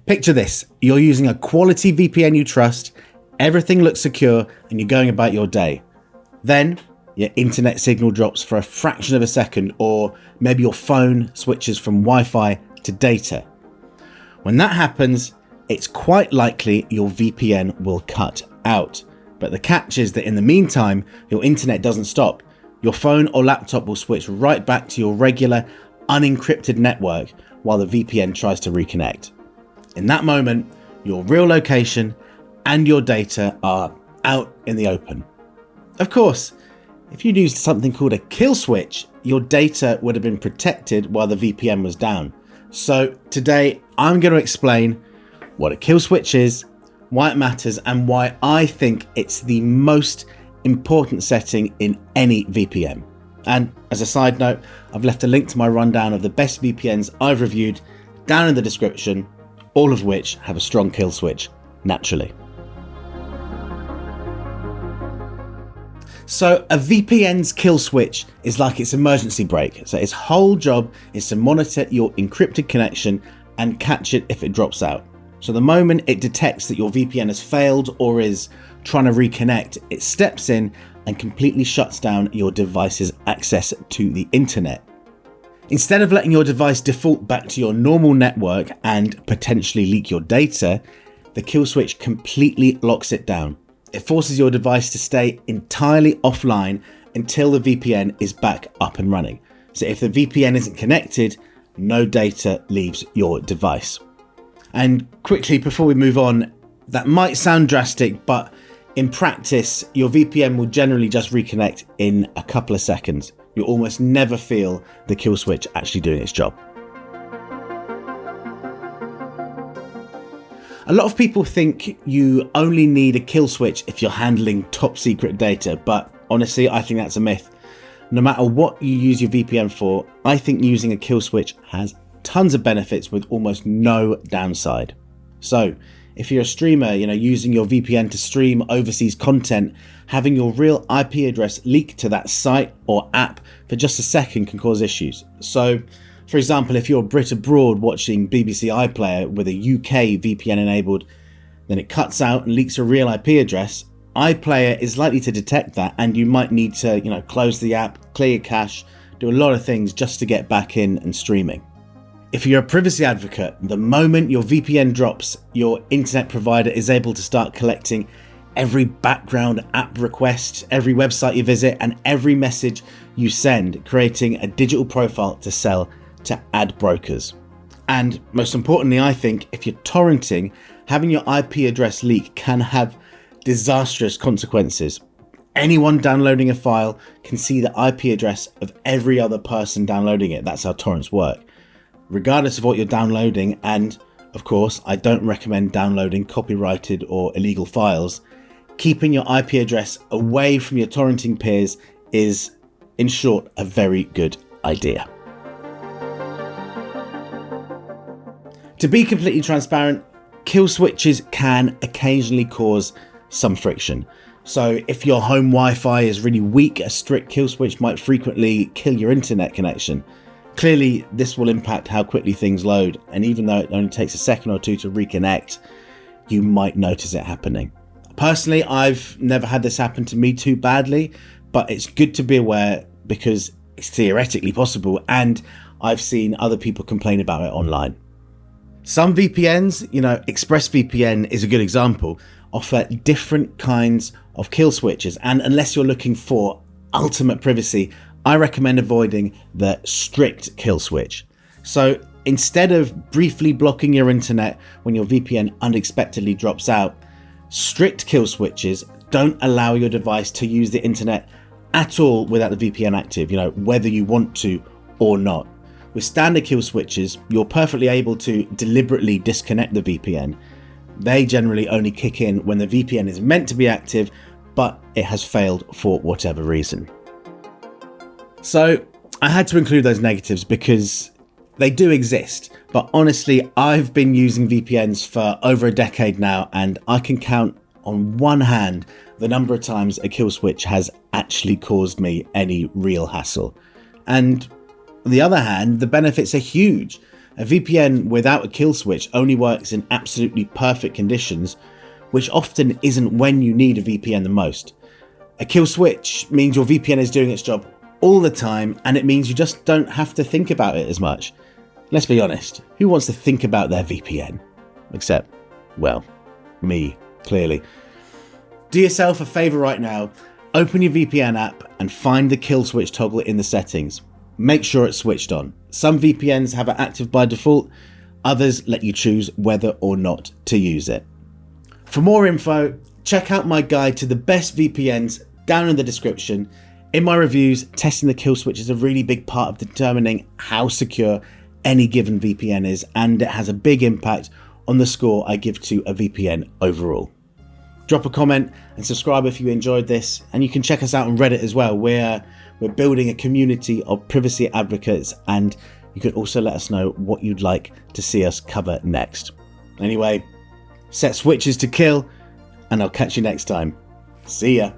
Picture this, you're using a quality VPN you trust, everything looks secure, and you're going about your day. Then your internet signal drops for a fraction of a second, or maybe your phone switches from Wi-Fi to data. When that happens, it's quite likely your VPN will cut out. But the catch is that in the meantime, your internet doesn't stop. Your phone or laptop will switch right back to your regular, unencrypted network while the VPN tries to reconnect. In that moment, your real location and your data are out in the open. Of course, if you'd used something called a kill switch, your data would have been protected while the VPN was down. So today, I'm going to explain what a kill switch is, why it matters, and why I think it's the most important setting in any VPN. And as a side note, I've left a link to my rundown of the best VPNs I've reviewed down in the description, all of which have a strong kill switch, naturally. So a VPN's kill switch is like its emergency brake. So its whole job is to monitor your encrypted connection and catch it if it drops out. So the moment it detects that your VPN has failed or is trying to reconnect, it steps in and completely shuts down your device's access to the internet. Instead of letting your device default back to your normal network and potentially leak your data, the kill switch completely locks it down. It forces your device to stay entirely offline until the VPN is back up and running. So if the VPN isn't connected, no data leaves your device. And quickly before we move on, that might sound drastic, but in practice, your VPN will generally just reconnect in a couple of seconds. You'll almost never feel the kill switch actually doing its job. A lot of people think you only need a kill switch if you're handling top secret data, but honestly, I think that's a myth. No matter what you use your VPN for, I think using a kill switch has tons of benefits with almost no downside. So if you're a streamer, using your VPN to stream overseas content, having your real IP address leak to that site or app for just a second can cause issues. So for example, if you're a Brit abroad watching BBC iPlayer with a UK VPN enabled, then it cuts out and leaks a real IP address, iPlayer is likely to detect that, and you might need to, close the app, clear your cache, do a lot of things just to get back in and streaming. If you're a privacy advocate, the moment your VPN drops, your internet provider is able to start collecting every background app request, every website you visit, and every message you send, creating a digital profile to sell to ad brokers. And most importantly, I think if you're torrenting, having your IP address leak can have disastrous consequences. Anyone downloading a file can see the IP address of every other person downloading it. That's how torrents work, regardless of what you're downloading. And of course, I don't recommend downloading copyrighted or illegal files. Keeping your IP address away from your torrenting peers is, in short, a very good idea. To be completely transparent, kill switches can occasionally cause some friction. So if your home Wi-Fi is really weak, a strict kill switch might frequently kill your internet connection. Clearly, this will impact how quickly things load, and even though it only takes a second or two to reconnect, you might notice it happening. Personally, I've never had this happen to me too badly, but it's good to be aware because it's theoretically possible, and I've seen other people complain about it online. Some VPNs, ExpressVPN is a good example, offer different kinds of kill switches, and unless you're looking for ultimate privacy, I recommend avoiding the strict kill switch. So instead of briefly blocking your internet when your VPN unexpectedly drops out, strict kill switches don't allow your device to use the internet at all without the VPN active, whether you want to or not. With standard kill switches, you're perfectly able to deliberately disconnect the VPN. They generally only kick in when the VPN is meant to be active, but it has failed for whatever reason. So I had to include those negatives because they do exist, but honestly, I've been using VPNs for over a decade now, and I can count on one hand the number of times a kill switch has actually caused me any real hassle. And on the other hand, the benefits are huge. A VPN without a kill switch only works in absolutely perfect conditions, which often isn't when you need a VPN the most. A kill switch means your VPN is doing its job all the time, and it means you just don't have to think about it as much. Let's be honest, who wants to think about their VPN? Except, well, me, clearly. Do yourself a favour right now, open your VPN app and find the kill switch toggle in the settings. Make sure it's switched on. Some VPNs have it active by default, others let you choose whether or not to use it. For more info, check out my guide to the best VPNs down in the description. In my reviews, testing the kill switch is a really big part of determining how secure any given VPN is, and it has a big impact on the score I give to a VPN overall. Drop a comment and subscribe if you enjoyed this, and you can check us out on Reddit as well. We're building a community of privacy advocates, and you can also let us know what you'd like to see us cover next. Anyway, set switches to kill, and I'll catch you next time. See ya.